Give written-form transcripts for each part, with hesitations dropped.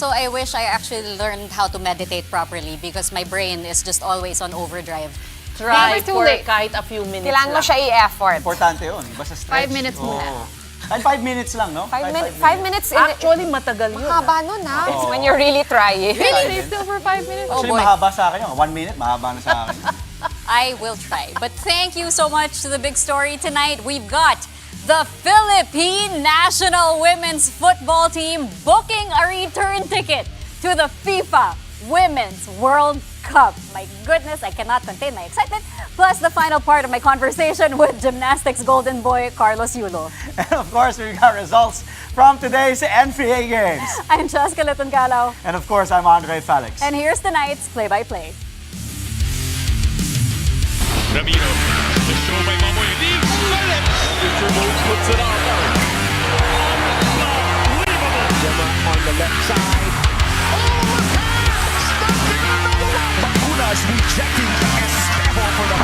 also, I wish I actually learned how to meditate properly because my brain is just always on overdrive. Try Never too for late. kahit a few minutes Kailangan mo lang. siya i-effort. Importante yun. Basta stretch. 5 minutes muna. Kahit 5 minutes lang, no? 5 minutes. Actually, matagal yun. Mahaba nun, ha? When you're really trying. Really? Still for 5 minutes? Actually, boy. mahaba sa akin yun. 1 minute, mahaba na sa akin. I will try. But thank you so much to the big story tonight. We've got the Philippine national women's football team booking a return ticket to the FIFA Women's World Cup. My goodness, I cannot contain my excitement. Plus the final part of my conversation with gymnastics golden boy Carlos Yulo. And of course, we got results from today's NBA games. I'm Cheska Litongcalaw. And of course, I'm Andre Felix. And here's tonight's play-by-play. Ramiro, the show by Mamoy. Deep it. Future moves puts it on. Unbelievable. Gemma on the left side. Oh, the pass! Stuck in another one. Bacunas rejecting Esteban for the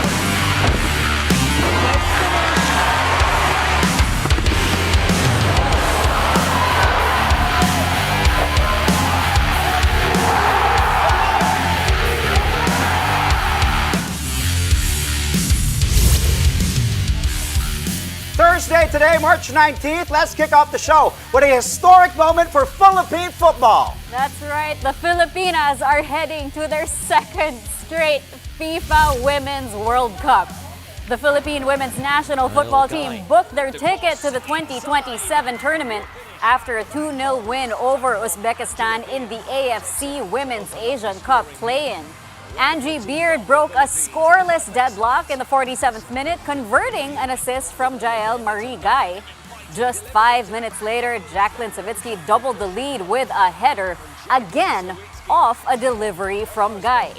Thursday today, March 19th. Let's kick off the show with a historic moment for Philippine football. That's right. The Filipinas are heading to their second straight FIFA Women's World Cup. The Philippine women's national football team booked their ticket to the 2027 tournament after a 2-0 win over Uzbekistan in the AFC Women's Asian Cup play-in. Angie Beard broke a scoreless deadlock in the 47th minute, converting an assist from Jael Marie Guy. Just 5 minutes later, Jacqueline Savitsky doubled the lead with a header, again off a delivery from Guy.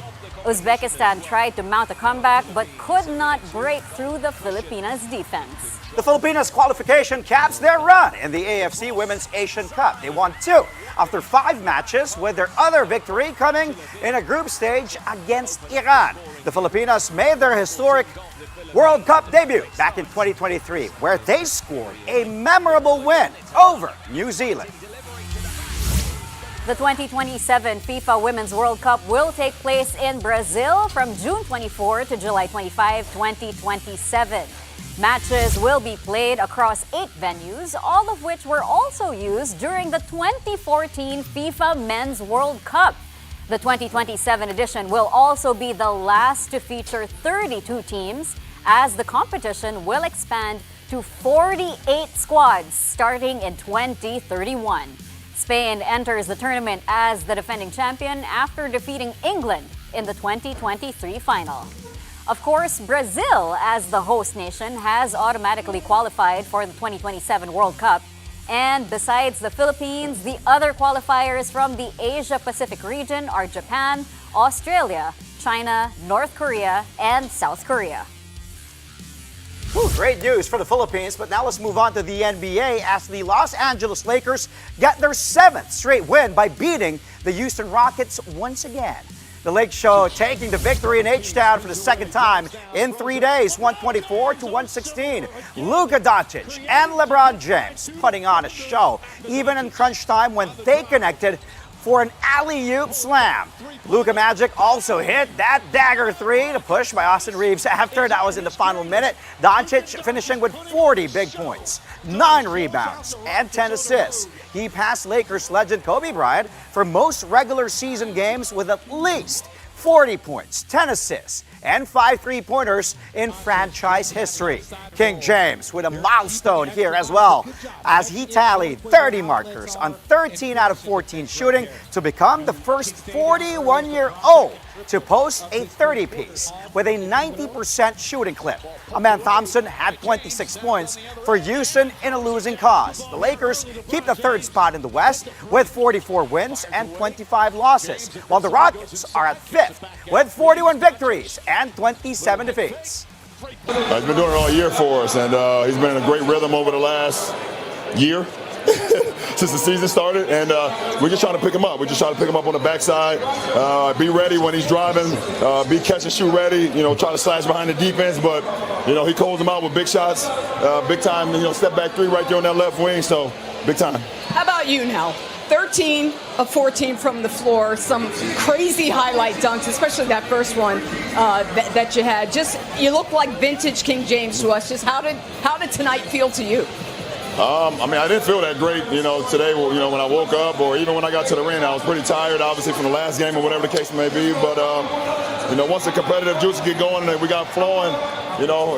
Uzbekistan tried to mount a comeback but could not break through the Filipinas' defense. The Filipinas qualification caps their run in the AFC Women's Asian Cup. They won 2 after 5 matches, with their other victory coming in a group stage against Iran. The Filipinas made their historic World Cup debut back in 2023, where they scored a memorable win over New Zealand. The 2027 FIFA Women's World Cup will take place in Brazil from June 24 to July 25, 2027. Matches will be played across 8 venues, all of which were also used during the 2014 FIFA Men's World Cup. The 2027 edition will also be the last to feature 32 teams, as the competition will expand to 48 squads starting in 2031. Spain enters the tournament as the defending champion after defeating England in the 2023 final. Of course, Brazil, as the host nation, has automatically qualified for the 2027 World Cup. And besides the Philippines, the other qualifiers from the Asia-Pacific region are Japan, Australia, China, North Korea, and South Korea. Great news for the Philippines, but now let's move on to the NBA as the Los Angeles Lakers get their 7th straight win by beating the Houston Rockets once again. The Lake Show taking the victory in H-Town for the second time in 3 days, 124 to 116. Luka Doncic and LeBron James putting on a show, even in crunch time when they connected for an alley-oop slam. Luka Magic also hit that dagger 3 to push by Austin Reeves after that was in the final minute. Doncic finishing with 40 big points, 9 rebounds, and 10 assists. He passed Lakers legend Kobe Bryant for most regular season games with at least 40 points, 10 assists, and 5 three-pointers in franchise history. King James with a milestone here as well, as he tallied 30 markers on 13 out of 14 shooting to become the first 41-year-old to post a 30-piece with a 90% shooting clip. Aman Thompson had 26 points for Houston in a losing cause. The Lakers keep the 3rd spot in the West with 44 wins and 25 losses, while the Rockets are at 5th with 41 victories and 27 defeats. He's been doing it all year for us, and he's been in a great rhythm over the last year since the season started, and we're just trying to pick him up. We're just trying to pick him up on the backside, be ready when he's driving, be catch and shoot ready, try to slash behind the defense, but, he calls him out with big shots, big time, step back 3 right there on that left wing, so big time. How about you now? 13 of 14 from the floor, some crazy highlight dunks, especially that first one that you had. Just, you look like vintage King James to us. Just how did tonight feel to you? I mean, I didn't feel that great, today, when I woke up or even when I got to the ring. I was pretty tired, obviously, from the last game or whatever the case may be. But, once the competitive juices get going and we got flowing,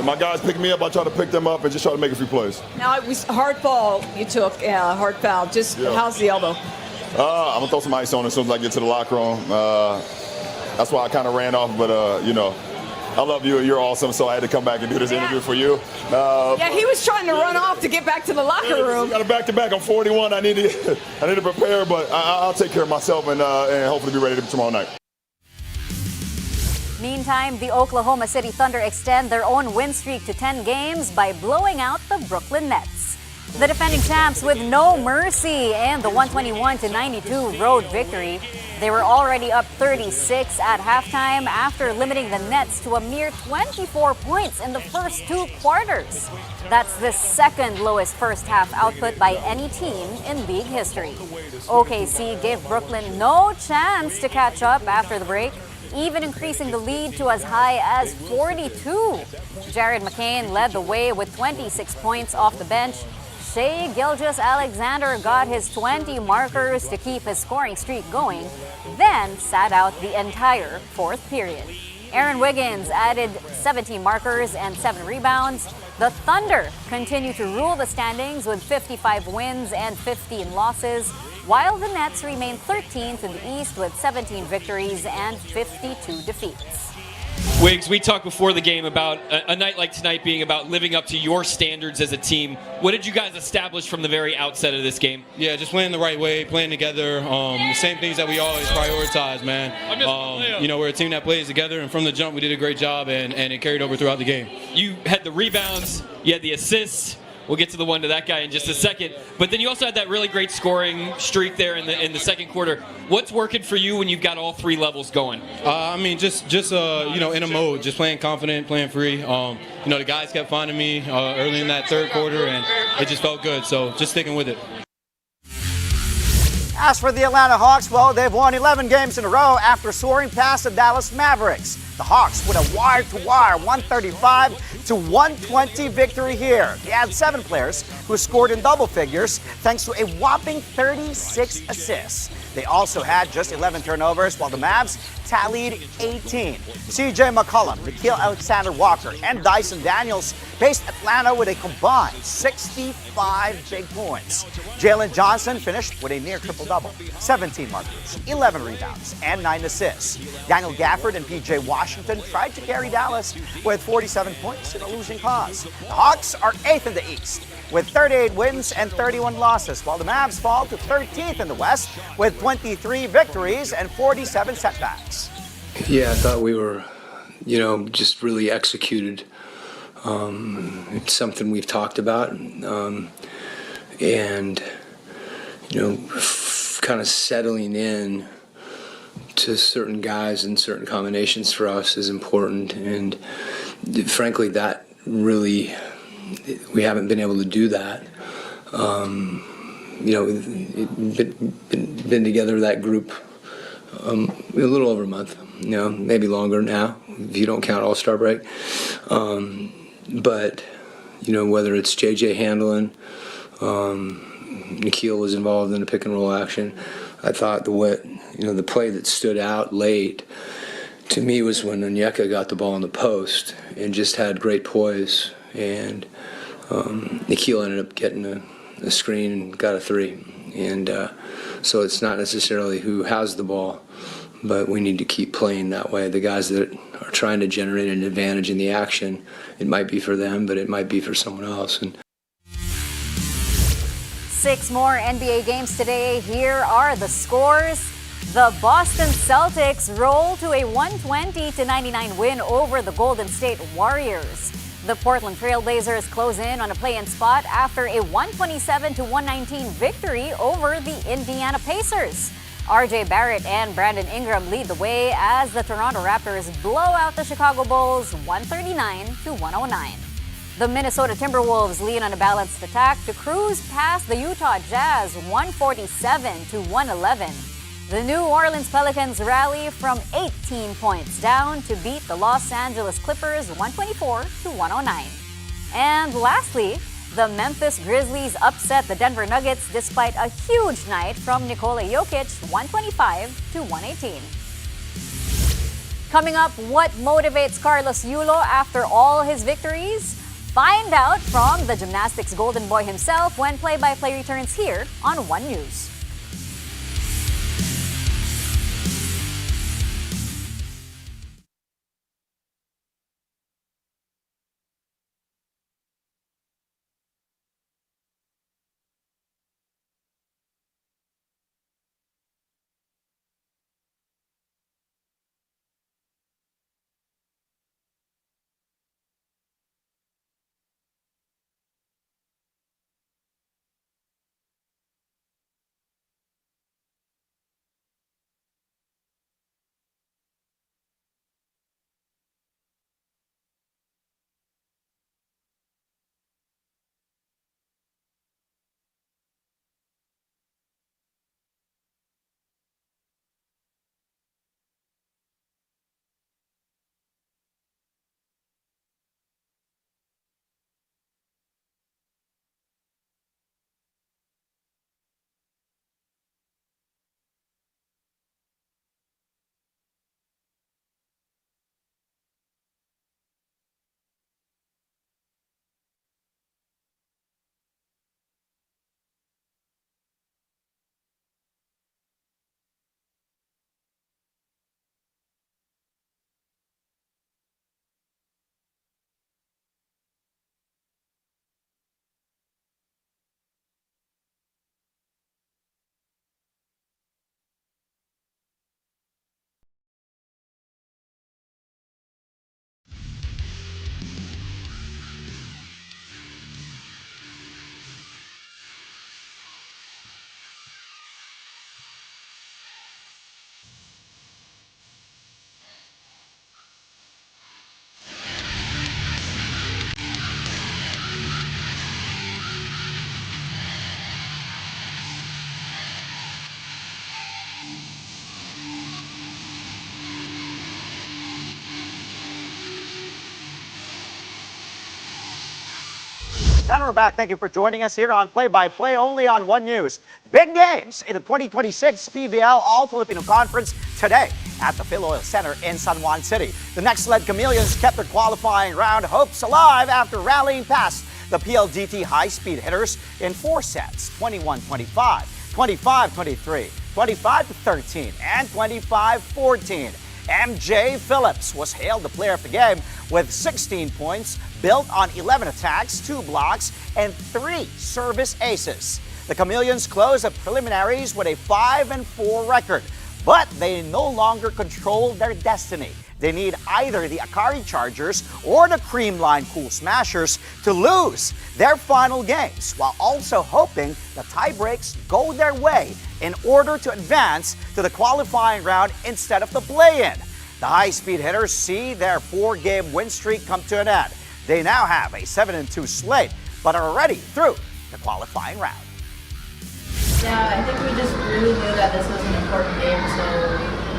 my guys pick me up, I try to pick them up and just try to make a few plays. Now, it was a hard fall you took, hard foul. Just how's the elbow? I'm going to throw some ice on it as soon as I get to the locker room. That's why I kind of ran off, but, I love you. You're awesome, so I had to come back and do this interview for you. He was trying to run off to get back to the locker room. Got a back-to-back. I'm 41. I need to prepare, but I'll take care of myself and hopefully be ready tomorrow night. Meantime, the Oklahoma City Thunder extend their own win streak to 10 games by blowing out the Brooklyn Nets. The defending champs with no mercy and the 121-92 road victory. They were already up 36 at halftime after limiting the Nets to a mere 24 points in the first 2 quarters. That's the second lowest first half output by any team in league history. OKC gave Brooklyn no chance to catch up after the break, even increasing the lead to as high as 42. Jared McCain led the way with 26 points off the bench. Shai Gilgeous-Alexander got his 20 markers to keep his scoring streak going, then sat out the entire fourth period. Aaron Wiggins added 17 markers and 7 rebounds. The Thunder continue to rule the standings with 55 wins and 15 losses, while the Nets remain 13th in the East with 17 victories and 52 defeats. Wiggs, we talked before the game about a night like tonight being about living up to your standards as a team. What did you guys establish from the very outset of this game? Yeah, just playing the right way, playing together, the same things that we always prioritize, man. We're a team that plays together, and from the jump we did a great job, and it carried over throughout the game. You had the rebounds, you had the assists. We'll get to the one to that guy in just a second. But then you also had that really great scoring streak there in the second quarter. What's working for you when you've got all 3 levels going? In a mode, just playing confident, playing free. The guys kept finding me early in that third quarter, and it just felt good. So just sticking with it. As for the Atlanta Hawks, well, they've won 11 games in a row after soaring past the Dallas Mavericks. The Hawks with a wire-to-wire 135-120 victory here. They had 7 players who scored in double figures thanks to a whopping 36 assists. They also had just 11 turnovers, while the Mavs tallied 18. CJ McCollum, Nikhil Alexander-Walker, and Dyson Daniels paced Atlanta with a combined 65 big points. Jalen Johnson finished with a near triple-double, 17 markers, 11 rebounds, and 9 assists. Daniel Gafford and P.J. Washington tried to carry Dallas with 47 points in a losing cause. The Hawks are 8th in the East with 38 wins and 31 losses, while the Mavs fall to 13th in the West with 23 victories and 47 setbacks. Yeah, I thought we were, just really executed. It's something we've talked about, and, kind of settling in to certain guys and certain combinations for us is important. And frankly, that really, we haven't been able to do that. Been together, that group, a little over a month, maybe longer now, if you don't count All-Star break. But, whether it's JJ handling, Nikhil was involved in the pick and roll action. I thought the play that stood out late to me was when Onyeka got the ball in the post and just had great poise, and Nikhil ended up getting a screen and got a 3. And so it's not necessarily who has the ball, but we need to keep playing that way. The guys that are trying to generate an advantage in the action, it might be for them, but it might be for someone else. 6 more NBA games today. Here are the scores. The Boston Celtics roll to a 120-99 win over the Golden State Warriors. The Portland Trailblazers close in on a play-in spot after a 127-119 victory over the Indiana Pacers. RJ Barrett and Brandon Ingram lead the way as the Toronto Raptors blow out the Chicago Bulls 139-109. The Minnesota Timberwolves lead on a balanced attack to cruise past the Utah Jazz 147-111. The New Orleans Pelicans rally from 18 points down to beat the Los Angeles Clippers 124-109. And lastly, the Memphis Grizzlies upset the Denver Nuggets despite a huge night from Nikola Jokic 125-118. Coming up, what motivates Carlos Yulo after all his victories? Find out from the gymnastics golden boy himself when play-by-play returns here on One News. And we're back. Thank you for joining us here on Play by Play, only on One News. Big games in the 2026 PBL All-Filipino Conference today at the Phil Oil Center in San Juan City. The next led Chameleons kept their qualifying round hopes alive after rallying past the PLDT high-speed hitters in 4 sets, 21-25, 25-23, 25-13, and 25-14. MJ Phillips was hailed the player of the game with 16 points, built on 11 attacks, 2 blocks, and 3 service aces. The Chameleons closed the preliminaries with a 5-4 record, but they no longer control their destiny. They need either the Akari Chargers or the Creamline Cool Smashers to lose their final games, while also hoping the tiebreaks go their way in order to advance to the qualifying round instead of the play-in. The high-speed hitters see their 4-game win streak come to an end. They now have a 7-2 slate, but are already through the qualifying round. Yeah, I think we just really knew that this was an important game, so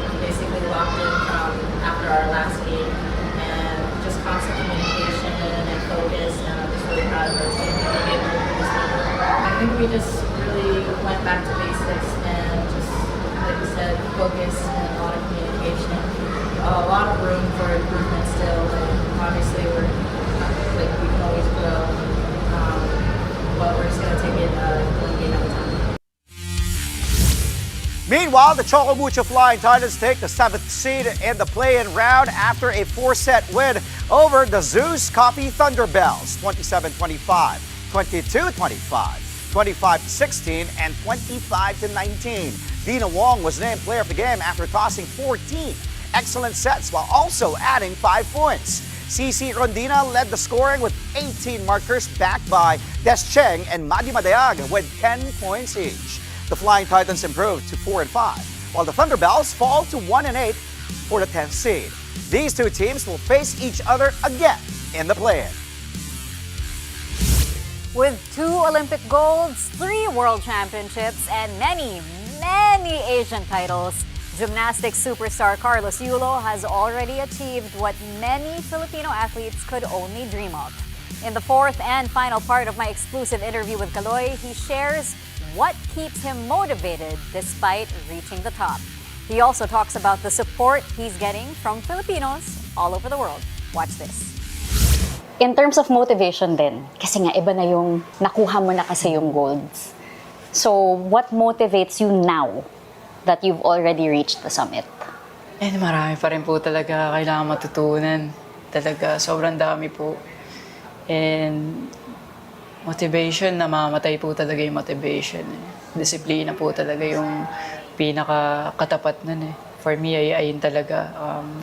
we basically locked in from after our last game, and just constant communication and focus, and I'm just really proud of our team to be able to do this. I think we just really went back to basics and just, like you said, focus and a lot of communication. A lot of room for improvement still, and obviously we can always grow, but we're just going to take it one game at a time. Meanwhile, the Chocomucho Flying Titans take the 7th seed in the play-in round after a 4-set win over the Zeus Coffee Thunderbells, 27-25, 22-25, 25-16, and 25-19. Dina Wong was named player of the game after tossing 14 excellent sets while also adding 5 points. CC Rondina led the scoring with 18 markers, backed by Des Cheng and Madi Madeag with 10 points each. The Flying Titans improved to 4-5, while the Thunderbells fall to 1-8 for the 10th seed. These two teams will face each other again in the play-in. With 2 Olympic golds, 3 world championships, and many Asian titles, gymnastics superstar Carlos Yulo has already achieved what many Filipino athletes could only dream of. In the 4th and final part of my exclusive interview with Kaloy, he shares what keeps him motivated despite reaching the top. He also talks about the support he's getting from Filipinos all over the world. Watch this. In terms of motivation din, kasi nga iba na yung nakuha mo na kasi yung golds. So, what motivates you now that you've already reached the summit? And marami pa rin po talaga kailangan matutunan. Talaga, sobrang dami po. And motivation, namamatay po talaga yung motivation. Disiplina po talaga yung pinaka-katapat nun eh. For me, ayun talaga.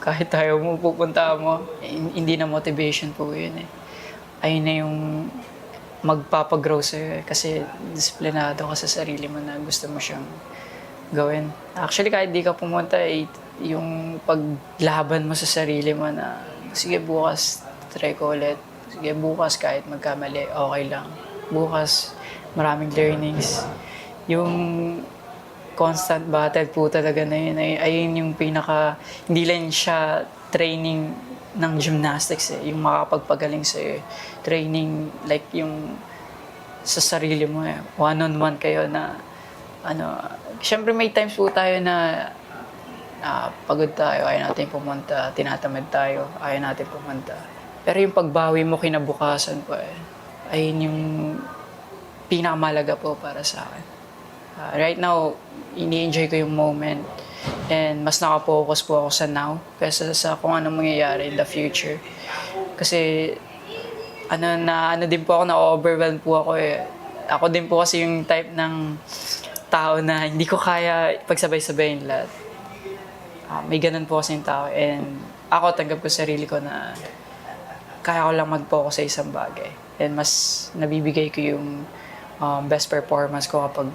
Kahit tayo mo pupunta mo, hindi na motivation po yun eh. Ayun na yung magpapagrow sa'yo eh. Kasi disiplinado ka sa sarili mo na gusto mo siyang gawin. Actually, kahit di ka pumunta, yung paglaban mo sa sarili mo na, sige bukas, try ko ulit. Sige bukas, kahit magkamali, okay lang. Bukas, maraming learnings. Yung constant battle po talaga na yun. Ayun yung hindi lang siya training ng gymnastics eh. Yung makapagpagaling sa'yo. Training like yung sa sarili mo eh. One-on-one kayo na syempre may times po tayo na pagod tayo, ayaw natin pumunta, tinatamad tayo, ayaw natin pumunta. Pero yung pagbawi mo kinabukasan po eh, ayun yung pinakamalaga po para sa akin. Right now, ini-enjoy ko yung moment and mas nakapokus po ako sa now kaysa sa kung ano mangyayari in the future. Kasi din po ako, na-overwhelm po ako eh. Ako din po kasi yung type ng tao na hindi ko kaya pagsabay-sabayin lahat. May ganun po kasi yung tao and ako tanggap ko sarili ko na kaya ko lang mag-focus sa isang bagay. And mas nabibigay ko yung best performance ko kapag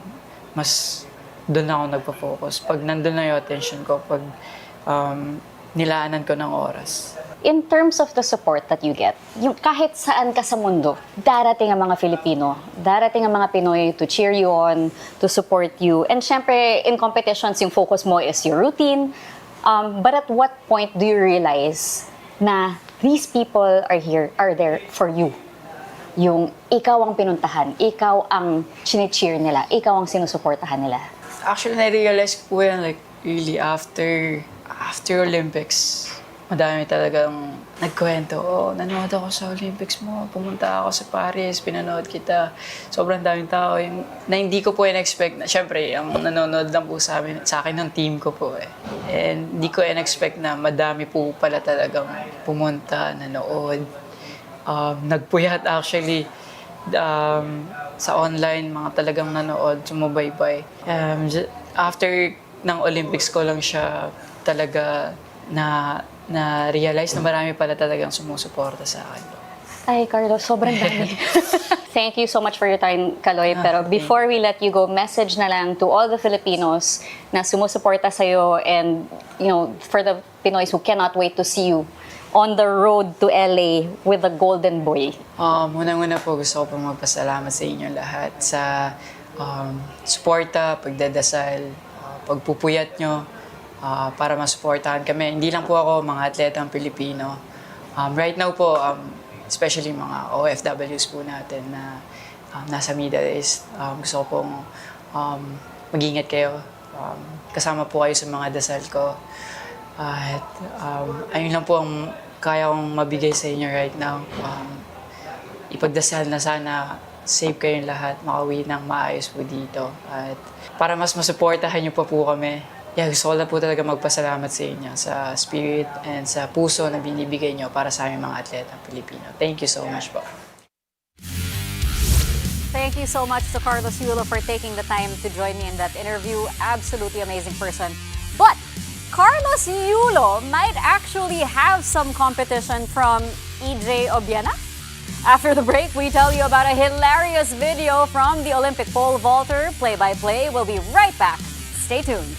mas doon ako nagpo-focus. Pag nandun na yung attention ko, pag nilaanan ko ng oras. In terms of the support that you get, yung kahit saan ka sa mundo, darating ang mga Filipino, darating ang mga Pinoy to cheer you on, to support you. And syempre, in competitions, yung focus mo is your routine. But at what point do you realize na these people are there for you? Yung ikaw ang pinuntahan, ikaw ang chine-cheer nila, ikaw ang sinusuportahan nila. Actually, na-realize ko po yan, like, really, after Olympics, madami talagang nagkwento, nanood ako sa Olympics mo, pumunta ako sa Paris, pinanood kita. Sobrang daming tao na hindi ko po in-expect na, syempre, ang nanonood lang po sa akin ng team ko po eh. And hindi ko in-expect na madami po pala talagang pumunta, nanood. Nagpuyat actually sa online, mga talagang nanood, sumubaybay. After ng Olympics ko lang siya talaga na-realize na marami pala talagang sumusuporta sa akin. Ay, Carlos, sobrang dami. Thank you so much for your time, Kaloy. Pero before we let you go, message na lang to all the Filipinos na sumusuporta sa'yo and, for the Pinoys who cannot wait to see you on the road to LA with the Golden Boy. Unang-una po gusto ko pong magpasalamat sa inyo lahat sa suporta, pagdadasal, pagpupuyat nyo para masuportahan kami. Hindi lang po ako, mga atletang Pilipino. Right now po, especially mga OFWs po natin na nasa Middle East, gusto ko pong mag-ingat kayo. Kasama po kayo sa mga dasal ko. At ayun lang po ang kaya kong mabigay sa inyo right now. Ipagdasal na sana safe kayong lahat, makauwi ng maayos po dito. At para mas masuportahan niyo pa po kami, gusto ko lang po talaga magpasalamat sa inyo sa spirit and sa puso na binibigay niyo para sa aming mga atletang Pilipino. Thank you so much po. Thank you so much to Carlos Yulo for taking the time to join me in that interview. Absolutely amazing person. But Carlos Yulo might actually have some competition from EJ Obiena. After the break, we tell you about a hilarious video from the Olympic pole vaulter. Play-by-play. We'll be right back. Stay tuned.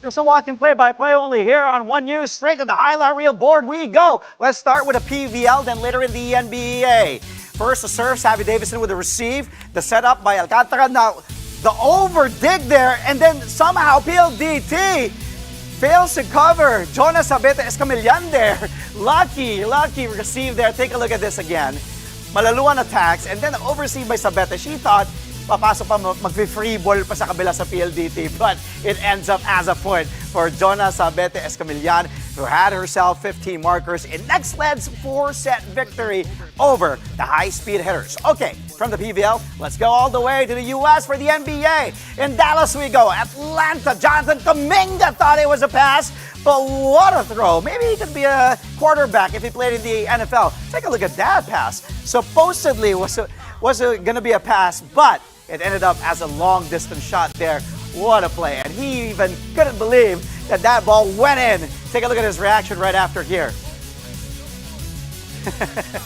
You're still watching play-by-play only here on One News. Straight to the highlight reel board we go. Let's start with a PVL, then later in the NBA. First, the serve, Savvy Davison with the receive. The setup by Alcantara. Now, the over-dig there, and then somehow PLDT fails to cover. Jonas Sabete Escamillan there. Lucky receive there. Take a look at this again. Malaluan attacks, and then overseen by Sabete. She thought papasok pa mag-free ball pa sa kabila sa PLDT, but it ends up as a point for Jonas Sabete Escamillan, who had herself 15 markers in next leg's 4-set victory over the high-speed hitters. Okay, from the PVL, let's go all the way to the U.S. for the NBA. In Dallas we go. Atlanta, Jonathan Kuminga thought it was a pass, but what a throw. Maybe he could be a quarterback if he played in the NFL. Take a look at that pass. Supposedly was going to be a pass, but it ended up as a long-distance shot there. What a play. And he even couldn't believe that that ball went in. Take a look at his reaction right after here.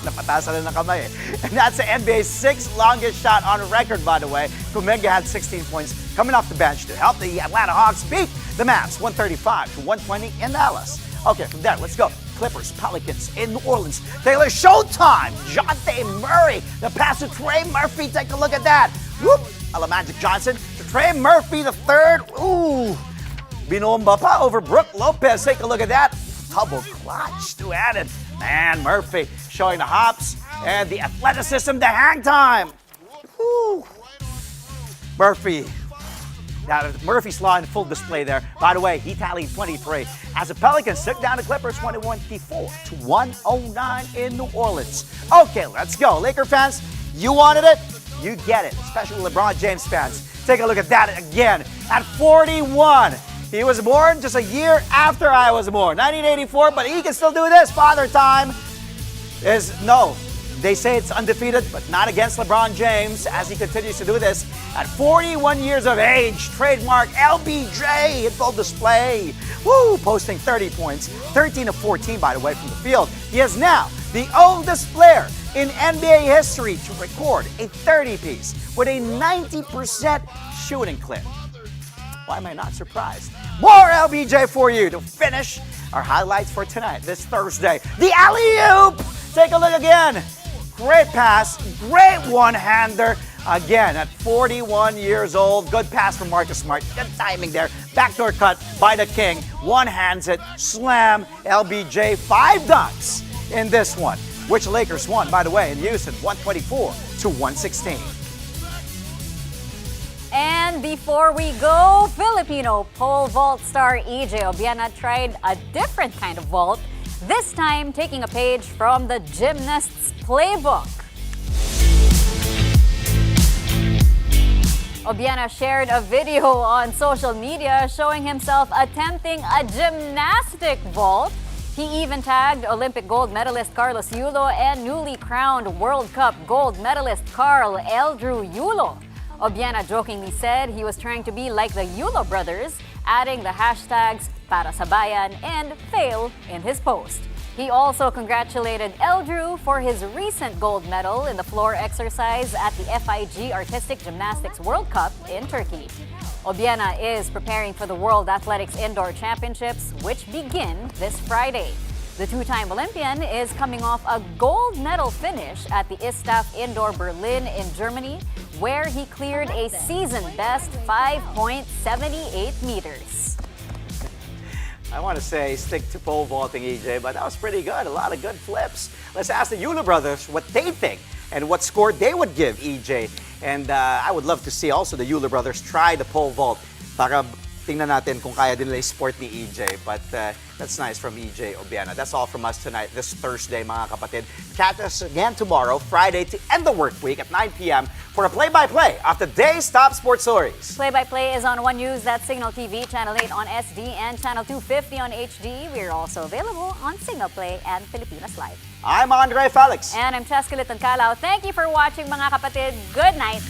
Napatasan na ng kamay eh. And that's the NBA's 6th longest shot on record, by the way. Kuminga had 16 points coming off the bench to help the Atlanta Hawks beat the Mavs 135-120 in Dallas. Okay, from there, let's go. Clippers, Pelicans in New Orleans. Taylor, showtime! Jonte Murray, the pass to Trey Murphy. Take a look at that. Whoop! Magic Johnson to Trey Murphy, the third. Ooh! Binomba pa over Brook Lopez. Take a look at that. Double clutch to add it. Man, Murphy showing the hops and the athleticism, the hang time. Woo! Murphy's Law in full display there. By the way, he tallied 23 as the Pelicans took down the Clippers 124-109 in New Orleans. Okay, let's go. Laker fans, you wanted it, you get it. Especially LeBron James fans. Take a look at that again. At 41, he was born just a year after I was born, 1984, but he can still do this. Father time is no. They say it's undefeated, but not against LeBron James as he continues to do this. At 41 years of age, trademark LBJ in full display. Woo! Posting 30 points, 13 of 14, by the way, from the field. He is now the oldest player in NBA history to record a 30-piece with a 90% shooting clip. Why am I not surprised? More LBJ for you to finish our highlights for tonight, this Thursday. The alley-oop! Take a look again. Great pass, great one-hander. Again, at 41 years old, good pass from Marcus Smart. Good timing there. Backdoor cut by the King. One-hands it, slam, LBJ. 5 dunks in this one, which Lakers won, by the way, in Houston, 124-116. And before we go, Filipino pole vault star EJ Obiana tried a different kind of vault, this time taking a page from the gymnast's playbook. Obiana shared a video on social media showing himself attempting a gymnastic vault. He even tagged Olympic gold medalist Carlos Yulo and newly crowned World Cup gold medalist Carl Eldrew Yulo. Obiana jokingly said he was trying to be like the Yulo brothers, adding the hashtags para sa bayan and fail in his post. He also congratulated Eldrew for his recent gold medal in the floor exercise at the FIG Artistic Gymnastics World Cup in Turkey. Obiana is preparing for the World Athletics Indoor Championships, which begin this Friday. The two-time Olympian is coming off a gold medal finish at the ISTAF Indoor Berlin in Germany, where he cleared a season-best 5.78 meters. I want to say stick to pole vaulting, EJ, but that was pretty good. A lot of good flips. Let's ask the Yulo brothers what they think and what score they would give EJ. And I would love to see also the Yulo brothers try the pole vault para tingnan natin kung kaya din nila sport ni EJ. But that's nice from EJ Obiana. That's all from us tonight, this Thursday, mga kapatid. Catch us again tomorrow, Friday, to end the work week at 9 p.m. for a play-by-play of the day's top sports stories. Play-by-play is on One News, that's Signal TV, Channel 8 on SD, and Channel 250 on HD. We're also available on Signal Play and Filipinas Live. I'm Andre Felix. And I'm Cheska Liton Calao. Thank you for watching, mga kapatid. Good night.